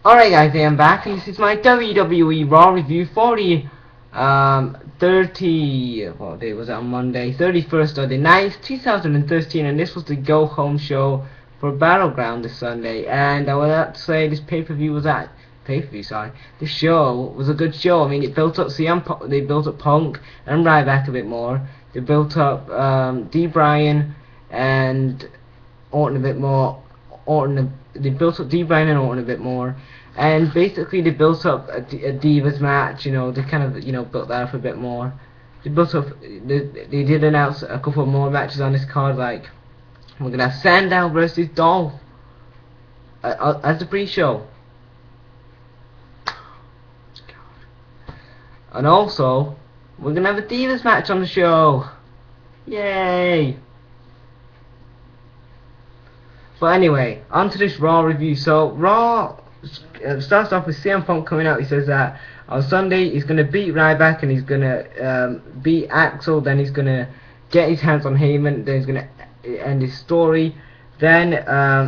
Alright guys, I am back and this is my WWE Raw review for the what day was it on Monday? 31st of the 9th, 2013, and this was the go home show for Battleground this Sunday. And I would have to say this pay-per-view was the show was a good show. I mean, it built up they built up Punk and Ryback a bit more. They built up D. Bryan and Orton a bit more. They built up D. Bryan and Orton a bit more, and basically they built up a Divas match. You know, they kind of built that up a bit more. They built up. They did announce a couple more matches on this card, like we're gonna have Sandown versus Dolph as the pre-show, and also we're gonna have a Divas match on the show. Yay! But anyway, on to this Raw review. So Raw starts off with CM Punk coming out. He says that on Sunday he's going to beat Ryback and he's going to beat Axel. Then he's going to get his hands on Heyman. Then he's going to end his story. Then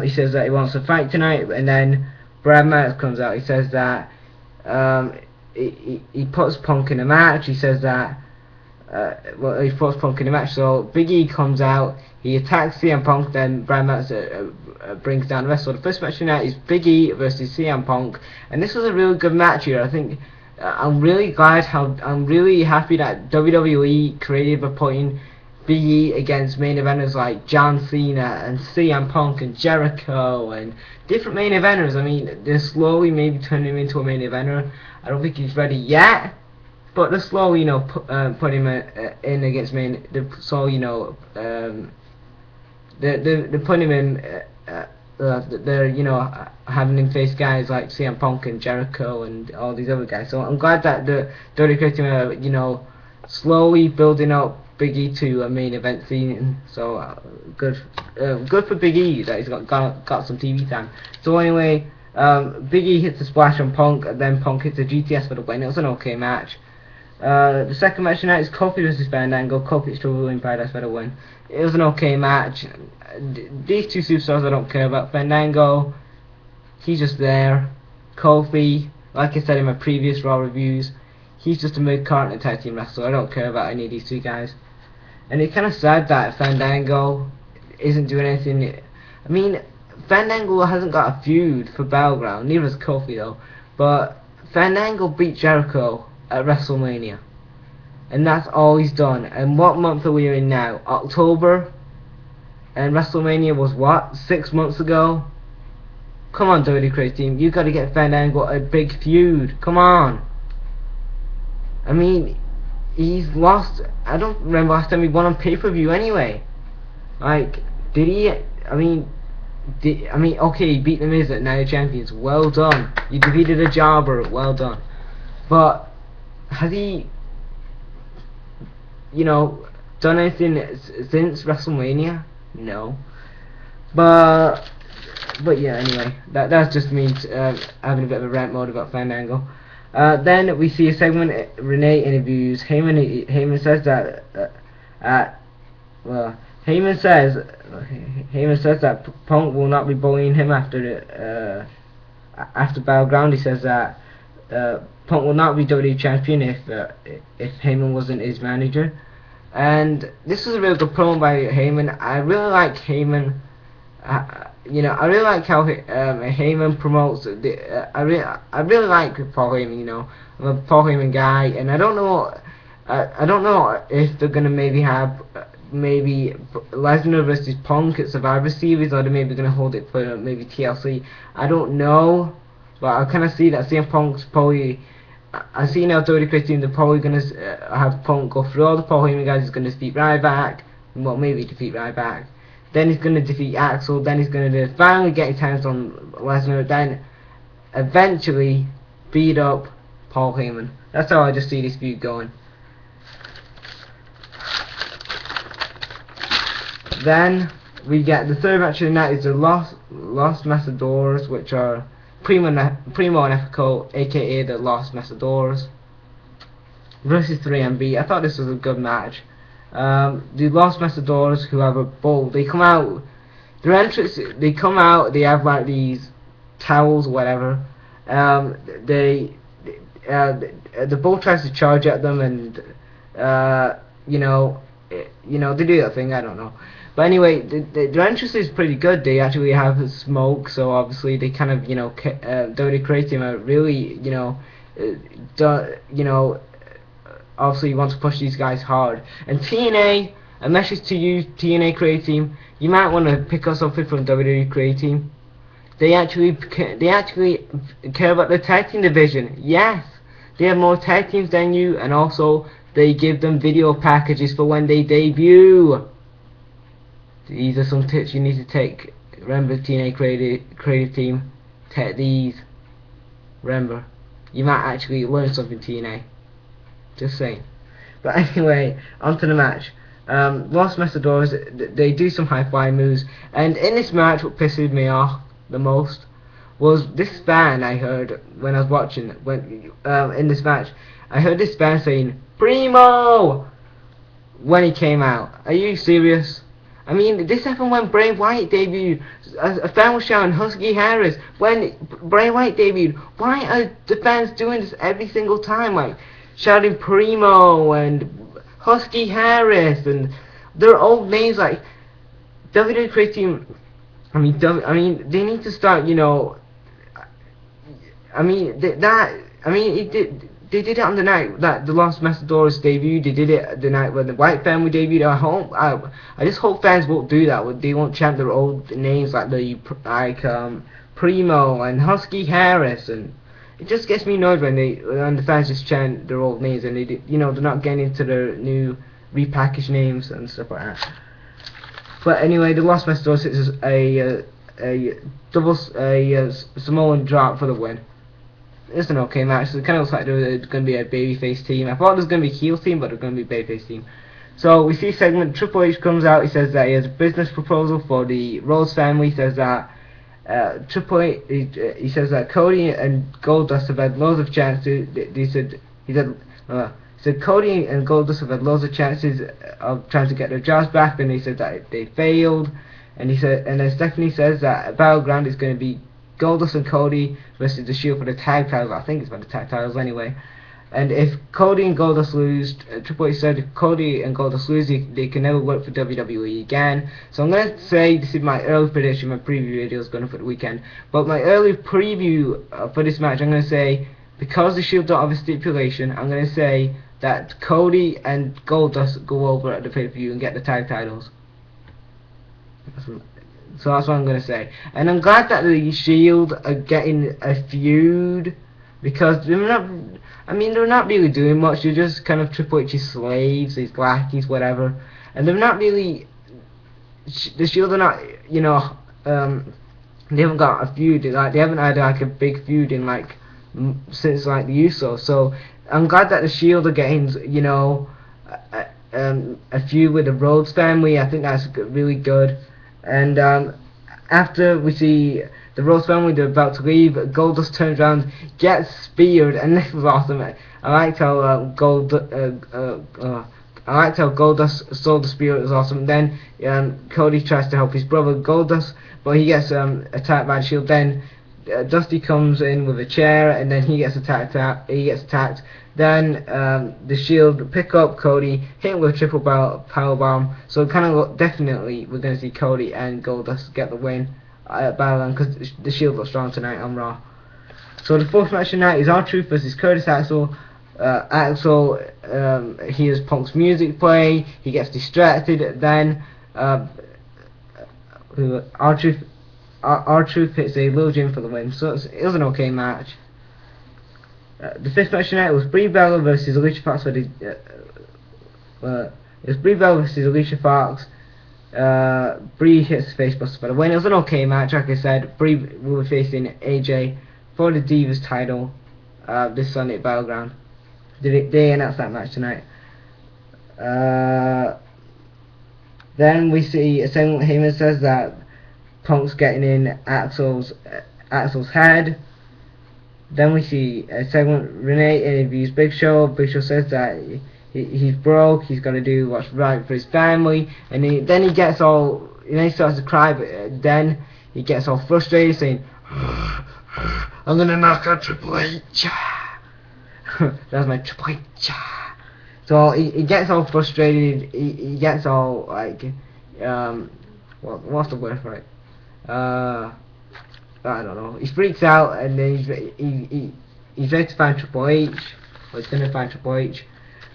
he says that he wants to fight tonight. And then Brad Myers comes out. He says that he puts Punk in a match. He says that he puts Punk in a match. So Big E comes out. He attacks CM Punk, then Brad Myers brings down the rest. So the first match tonight is Big E versus CM Punk, and this was a really good match here. I think I'm really happy that WWE creative are putting Big E against main eventers like John Cena and CM Punk and Jericho and different main eventers. I mean, they're slowly maybe turning him into a main eventer. I don't think he's ready yet, but they're slowly, put him in against main. They're putting him in. They're having him face guys like CM Punk and Jericho and all these other guys. So I'm glad that the Dirty Christian are slowly building up Big E to a main event scene. So good for Big E that he's got some TV time. So anyway, Big E hits a splash on Punk, and then Punk hits a GTS for the win. It was an okay match. The second match tonight is Kofi versus Fandango. Kofi's struggling Paradise for the win. It was an okay match. These two superstars I don't care about. Fandango, he's just there. Kofi, like I said in my previous Raw reviews, he's just a mid-card tag team wrestler. I don't care about any of these two guys. And it's kind of sad that Fandango isn't doing anything. I mean, Fandango hasn't got a feud for Battleground. Neither has Kofi though. But Fandango beat Jericho at WrestleMania, and that's all he's done. And what month are we in now? October, and WrestleMania was what, 6 months ago? Come on, Dirty Crazy Team, you got to get Fandango a big feud. Come on. I mean, he's lost. I don't remember last time he won on pay-per-view anyway. Like, did he? Okay, he beat the Miz at Night of Champions. Well done. You defeated a jobber. Well done. But has he, done anything since WrestleMania? No. But yeah, anyway, that's just me having a bit of a rant mode about Fandango. Then we see a segment, Renee interviews Heyman. Heyman says that Punk will not be bullying him after Battleground. He says that Punk will not be WWE champion if Heyman wasn't his manager. And this was a really good promo by Heyman. I really like Heyman. I really like how Heyman promotes. I really like Paul Heyman. I'm a Paul Heyman guy, and I don't know if they're gonna maybe have Lesnar versus Punk at Survivor Series, or they're maybe gonna hold it for maybe TLC. I don't know, but I kind of see that CM Punk's probably. I see now Dirty Christian, they're probably going to have Punk go through all the Paul Heyman guys. He's going to defeat Ryback. Well, maybe defeat Ryback. Then he's going to defeat Axel. Then he's going to finally get his hands on Lesnar. Then eventually beat up Paul Heyman. That's how I just see this feud going. Then we get the third match of the night is the Lost Masdoris, which are Primo and Ethical, aka the Lost Masdoris, versus 3MB. I thought this was a good match. The Lost Masdoris, who have a bull, they come out. Their entrance, they come out. They have like these towels, or whatever, um, they the bull tries to charge at them, and you know, they do that thing. I don't know, but anyway, their entrance is pretty good. They actually have smoke, so obviously they kind of WWE Creative Team are really obviously you want to push these guys hard. And TNA, a message to you, TNA Creative Team, you might want to pick up something from WWE Creative Team. They actually care about the tag team division. Yes, they have more tag teams than you, and also they give them video packages for when they debut. These are some tips you need to take. Remember, TNA Creative Team, take these. Remember, you might actually learn something, TNA. Just saying. But anyway, on to the match. Los Matadores, they do some high flying moves, and in this match, what pisses me off the most was this fan I heard when I was watching. In this match, I heard this fan saying "Primo" when he came out. Are you serious? I mean, this happened when Bray Wyatt debuted. A fan was shouting Husky Harris when Bray Wyatt debuted. Why are the fans doing this every single time? Like shouting Primo and Husky Harris, and their old names like WWE Creative Team. I mean, they need to start. They did it on the night that the Los Matadores debuted. They did it the night when the White family debuted. I just hope fans won't do that. They won't chant their old names like Primo and Husky Harris, and it just gets me annoyed when the fans just chant their old names, and they're not getting into their new repackaged names and stuff like that. But anyway, the Los Matadores hits a Samoan drop for the win. It's an okay match. It kind of looks like there's going to be a babyface team. I thought there was going to be a heel team, but there's going to be a babyface team. So we see a segment. Triple H comes out. He says that he has a business proposal for the Rhodes family. He says that he says that Cody and Goldust have had loads of chances. He said Cody and Goldust have had loads of chances of trying to get their jobs back, and he said that they failed. And then Stephanie says that Battleground is going to be Goldust and Cody versus the Shield for the tag titles. I think it's for the tag titles anyway. And if Cody and Goldust lose, Triple H said if Cody and Goldust lose, they can never work for WWE again. So I'm going to say, this is my early prediction, my preview video is going for the weekend. But my early preview for this match, I'm going to say, because the Shield don't have a stipulation, I'm going to say that Cody and Goldust go over at the pay-per-view and get the tag titles. So that's what I'm going to say. And I'm glad that the Shield are getting a feud, because they're not really doing much. They're just kind of Triple H's slaves, his lackeys, whatever. And they're not really, the Shield are not, they haven't got a feud. Like, they haven't had like a big feud in since like the Usos. So I'm glad that the Shield are getting, a feud with the Rhodes family. I think that's really good. And after we see the Rhodes family, they're about to leave, Goldust turns around, gets speared, and this was awesome. I liked how Goldust saw the spear. It was awesome. Then Cody tries to help his brother Goldust, but he gets attacked by the Shield. Then Dusty comes in with a chair, and then he gets attacked. Then the Shield pick up Cody, hit him with a triple powerbomb. So kind of definitely we're going to see Cody and Goldust get the win at Battleground, because the Shield looks strong tonight on Raw. So the fourth match tonight is R-Truth versus Curtis Axel. Axel hears Punk's music play, he gets distracted, then R-Truth hits a Lil Jim for the win. So it was an okay match. The fifth match tonight was Brie Bella versus Alicia Fox. It was Brie Bella versus Alicia Fox. Brie hits the facebuster for the win. It was an okay match. Like I said, Brie will be facing AJ for the Divas title this Sunday at Battleground. They announced that match tonight. Then we see a segment. Heyman says that Punk's getting in Axel's head. Then we see a segment. Renee interviews Big Show. Big Show says that he's broke. He's got to do what's right for his family. And then he gets all. He starts to cry, but then he gets all frustrated, saying, I'm gonna knock out Triple H. That's my Triple H. So he gets all frustrated. He gets all like, what's the word for it? I don't know. He freaks out, and then he's ready to find Triple H. Or he's gonna find Triple H.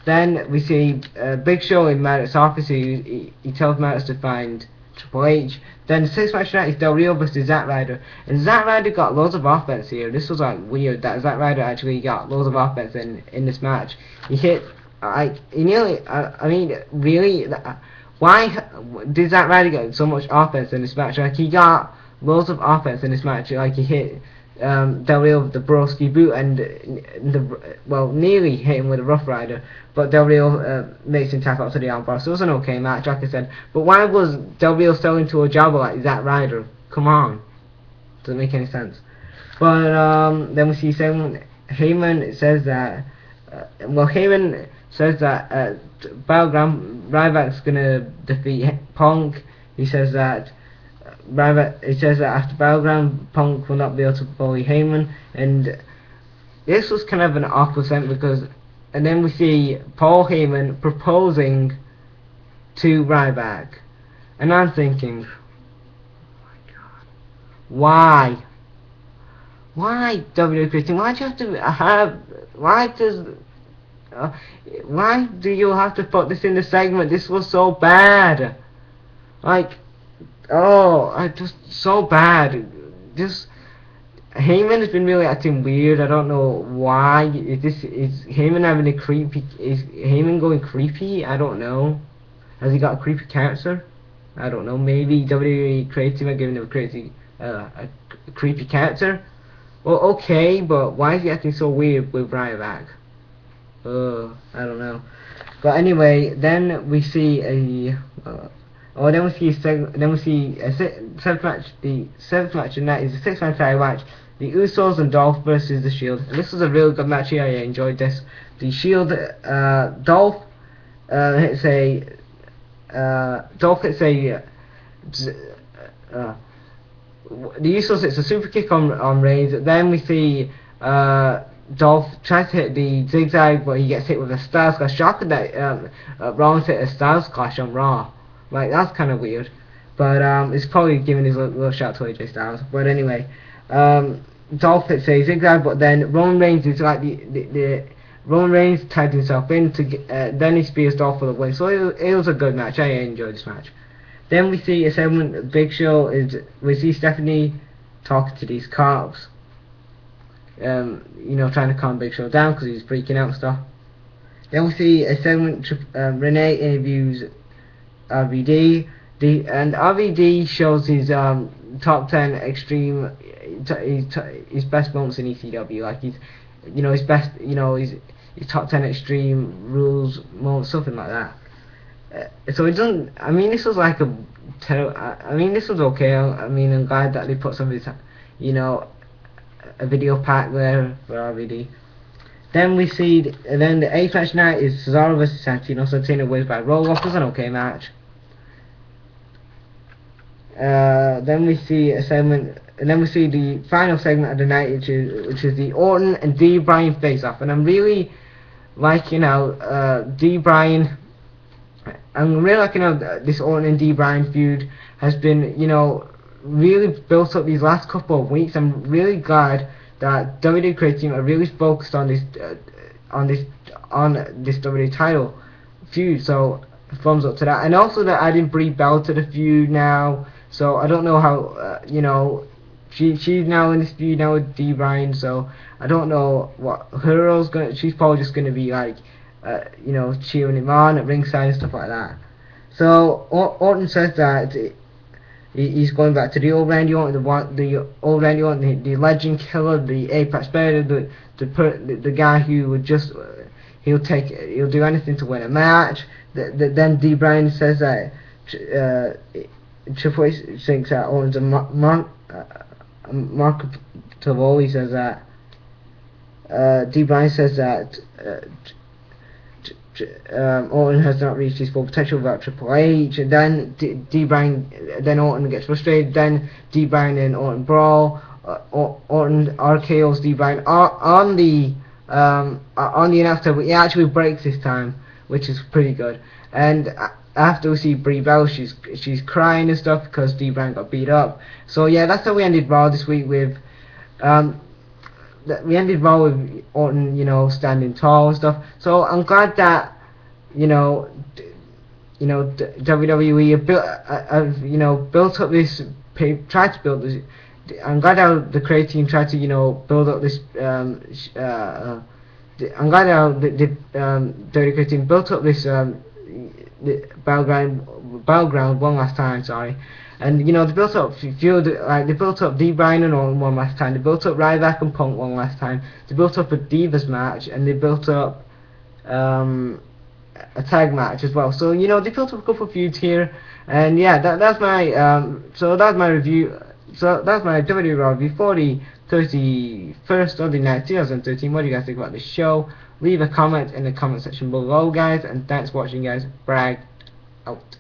Then we see Big Show in Maddox's office. He tells Maddox to find Triple H. Then the 6-match tonight is Del Rio versus Zack Ryder, and Zack Ryder got loads of offense here. This was like weird that Zack Ryder actually got loads of offense in this match. He hit he nearly. I mean, really, why did Zack Ryder get so much offense in this match? Like, he got loads of offense in this match. Like, he hit Del Rio with the Broski boot and nearly hit him with a Rough Rider, but Del Rio makes him tap out to the armbar. So it was an okay match, like I said. But why was Del Rio selling to a jobber like Zack Ryder? Come on, doesn't make any sense. But then we see Heyman says that. Heyman says that Ryback's gonna defeat Punk. He says that after Battleground, Punk will not be able to bully Heyman, and this was kind of an awkward segment because, and then we see Paul Heyman proposing to Ryback, and I'm thinking, oh my god, why WWE Christian? Why do you have to have? Why do you have to put this in the segment? This was so bad. Like, just so bad. Just Heyman has been really acting weird. I don't know why. Is Heyman having a creepy? Is Heyman going creepy? I don't know. Has he got a creepy character? I don't know. Maybe WWE Creative are giving him a creepy character. Well, okay, but why is he acting so weird with Ryback? I don't know. But anyway, then we see then we see a seventh match. The seventh match tonight is a 6-man tag match. The Usos and Dolph versus the Shield. And this was a really good match here. I enjoyed this. The Shield, Dolph hits a the Usos hits a super kick on Reigns. Then we see Dolph tries to hit the zigzag, but he gets hit with a Styles Clash. Shocking that Rollins hit a Styles Clash on Raw. Like, that's kind of weird. But it's probably giving his little shout to AJ Styles. But anyway, Dolph hits a zigzag, but then Roman Reigns is like the Roman Reigns tagged himself in to get, then he spears Dolph for the win. So it was a good match. I enjoyed this match. Then we see a segment. Big Show we see Stephanie talking to these cops. Trying to calm Big Show down because he's freaking out and stuff. Then we see a segment. Renee interviews RVD, and RVD shows his top 10 extreme, his best moments in ECW. Like his best, his top 10 extreme rules moments, something like that. So it doesn't. I mean, this was like this was okay. I mean, I'm glad that they put some of his, a video pack there for RVD. Then we see, then the 8th match night is Cesaro vs Santino. Santino wins by roll-off. It was an okay match. Then we see a segment, and then we see the final segment of the night, which is the Orton and D. Bryan face-off. And I'm really liking D. Bryan. I'm really liking this Orton and D. Bryan feud has been, really built up these last couple of weeks. I'm really glad that WWE Creative Team are really focused on this WWE title feud. So thumbs up to that. And also they're adding Brie Bell to the feud now. So I don't know how she's now in this feud now with D. Bryan. So I don't know what her role's gonna. She's probably just gonna be like cheering him on at ringside and stuff like that. So Orton says that he's going back to the old Randy Orton, the legend killer, the apex predator, the guy who would just he'll do anything to win a match. Then D. Bryan says that Triple H thinks that Orton's a marketable. He says that D. Bryan says that Orton has not reached his full potential without Triple H, and then Orton gets frustrated. Then D. Bryan and Orton brawl. Orton RKO's D Bryan on the announce table. It actually breaks this time, which is pretty good. And after we see Brie Bell, she's crying and stuff because D Bryan got beat up. So yeah, that's how we ended Raw this week with. We ended Raw with Orton, standing tall and stuff. So I'm glad that, WWE built up this, tried to build this. I'm glad how the creative team tried to, build up this. I'm glad how the WWE creative team built up this the battleground one last time. Sorry. And they built up they built up D Bryan and Orton one last time. They built up Ryback and Punk one last time. They built up a Divas match, and they built up a tag match as well. So they built up a couple of feuds here, and yeah, that's my so that's my review. So that's my WWE Raw review for the 31st of the night 2013. What do you guys think about this show? Leave a comment in the comment section below, guys, and thanks for watching, guys. Brag out.